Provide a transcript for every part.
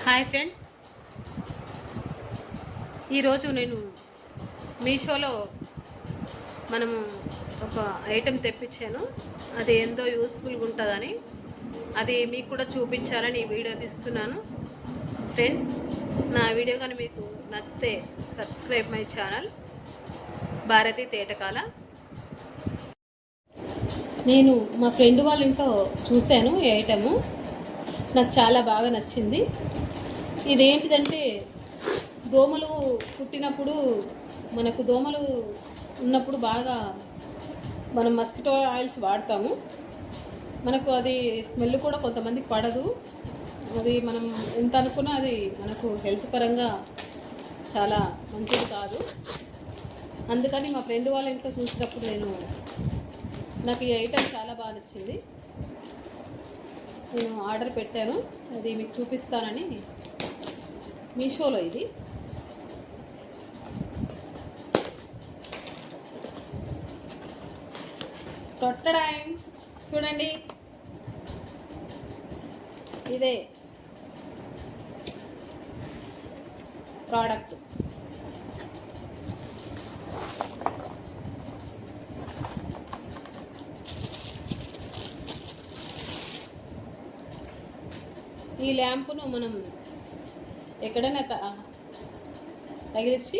Hi friends, ఈరోజు నేను మీషోలో మనము ఒక ఐటెం తెప్పించాను. అది ఎంతో యూస్ఫుల్గా ఉంటుందని, అది మీకు కూడా చూపించాలని ఈ వీడియో తీస్తున్నాను. ఫ్రెండ్స్, నా వీడియో కానీ మీకు నచ్చితే సబ్స్క్రైబ్ మై ఛానల్ భారతి తేటకాల. నేను మా ఫ్రెండ్ వాళ్ళ ఇంట్లో చూశాను ఈ ఐటెము, నాకు చాలా బాగా నచ్చింది. ఇదేంటిదంటే దోమలు కుట్టినప్పుడు, మనకు దోమలు ఉన్నప్పుడు బాగా మనం మస్కిటో ఆయిల్స్ వాడతాము. మనకు అది స్మెల్ కూడా కొంతమందికి పడదు. అది మనం ఎంత అనుకున్నా అది మనకు హెల్త్ పరంగా చాలా మంచిది కాదు. అందుకని మా ఫ్రెండ్ వాళ్ళ ఇంట్లో చూసినప్పుడు నాకు ఈ ఐటెం చాలా బాగా నచ్చింది. నేను ఆర్డర్ పెట్టాను, అది మీకు చూపిస్తానని. మీషోలో ఇది తొట్టడాయి చూడండి, ఇదే ప్రోడక్ట్. ఈ ల్యాంపును మనం ఎక్కడైనా తగిలించి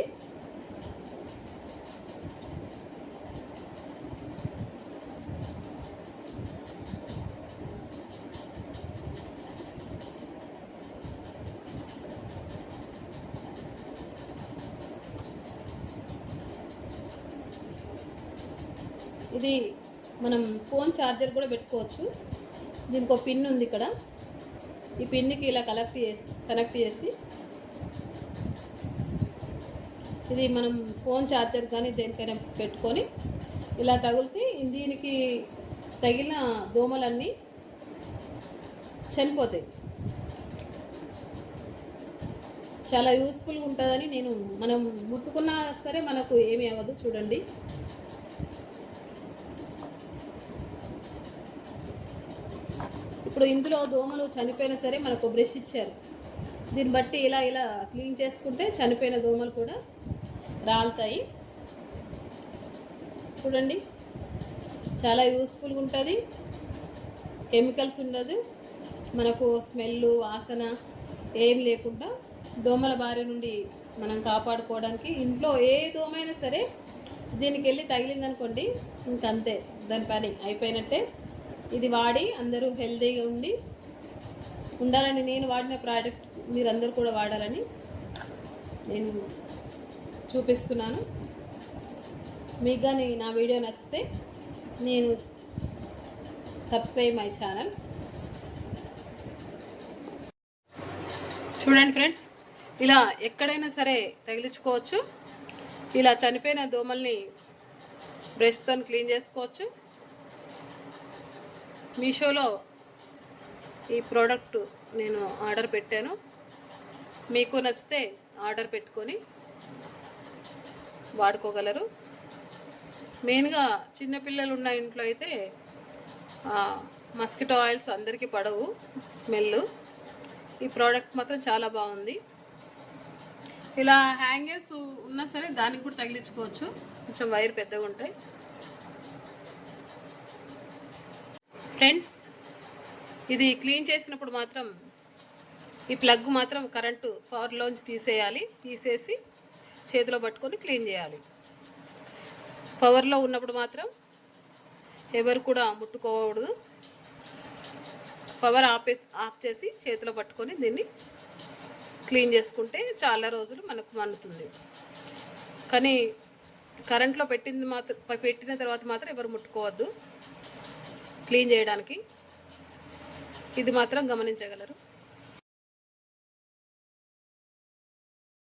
ఇది మనం ఫోన్ ఛార్జర్ కూడా పెట్టుకోవచ్చు. దీనికి ఒక పిన్ ఉంది ఇక్కడ. ఈ పిన్కి ఇలా కనెక్ట్ చేసి ఇది మనం ఫోన్ ఛార్జర్ కానీ దేనికైనా పెట్టుకొని ఇలా తగిలితే దీనికి తగిలిన దోమలన్నీ చనిపోతాయి. చాలా యూస్ఫుల్గా ఉంటుందని మనం ముట్టుకున్నా సరే మనకు ఏమీ అవ్వదు. చూడండి, ఇప్పుడు ఇందులో దోమలు చనిపోయినా సరే మనకు బ్రష్ ఇచ్చారు. దీన్ని బట్టి ఇలా క్లీన్ చేసుకుంటే చనిపోయిన దోమలు కూడా రాలుతాయి. చూడండి, చాలా యూస్ఫుల్గా ఉంటుంది. కెమికల్స్ ఉండదు, మనకు స్మెల్ వాసన ఏం లేకుండా దోమల బారి నుండి మనం కాపాడుకోవడానికి ఇంట్లో ఏ దోమైనా సరే దీనికి వెళ్ళి తగిలిందనుకోండి, ఇంకంతే, దాని పని అయిపోయినట్టే. ఇది వాడి అందరూ హెల్తీగా ఉండాలని, నేను వాడిన ప్రోడక్ట్ మీరందరూ కూడా వాడాలని నేను చూపిస్తున్నాను. మీకు కానీ నా వీడియో నచ్చితే సబ్స్క్రైబ్ మై ఛానల్. చూడండి ఫ్రెండ్స్, ఇలా ఎక్కడైనా సరే తగిలించుకోవచ్చు. ఇలా చనిపోయిన దోమల్ని బ్రష్తో క్లీన్ చేసుకోవచ్చు. మీషోలో ఈ ప్రోడక్ట్ నేను ఆర్డర్ పెట్టాను. మీకు నచ్చితే ఆర్డర్ పెట్టుకొని వాడుకోగలరు. మెయిన్గా చిన్నపిల్లలు ఉన్న ఇంట్లో అయితే మస్కిటో ఆయిల్స్ అందరికీ పడవు, స్మెల్. ఈ ప్రోడక్ట్ మాత్రం చాలా బాగుంది. ఇలా హ్యాంగర్స్ ఉన్నా సరే దానికి కూడా తగిలించుకోవచ్చు, కొంచెం వైర్ పెద్దగా ఉంటాయి. ఫ్రెండ్స్, ఇది క్లీన్ చేసినప్పుడు మాత్రం ఈ ప్లగ్ మాత్రం కరెంటు పవర్లోంచి తీసేసి చేతిలో పట్టుకొని క్లీన్ చేయాలి. పవర్లో ఉన్నప్పుడు మాత్రం ఎవరు కూడా ముట్టుకోకూడదు. పవర్ ఆఫ్ చేసి చేతిలో పట్టుకొని దీన్ని క్లీన్ చేసుకుంటే చాలా రోజులు మనకు మన్నుతుంది. కానీ కరెంట్లో పెట్టిన తర్వాత మాత్రం ఎవరు ముట్టుకోవద్దు క్లీన్ చేయడానికి. ఇది మాత్రం గమనించగలరు.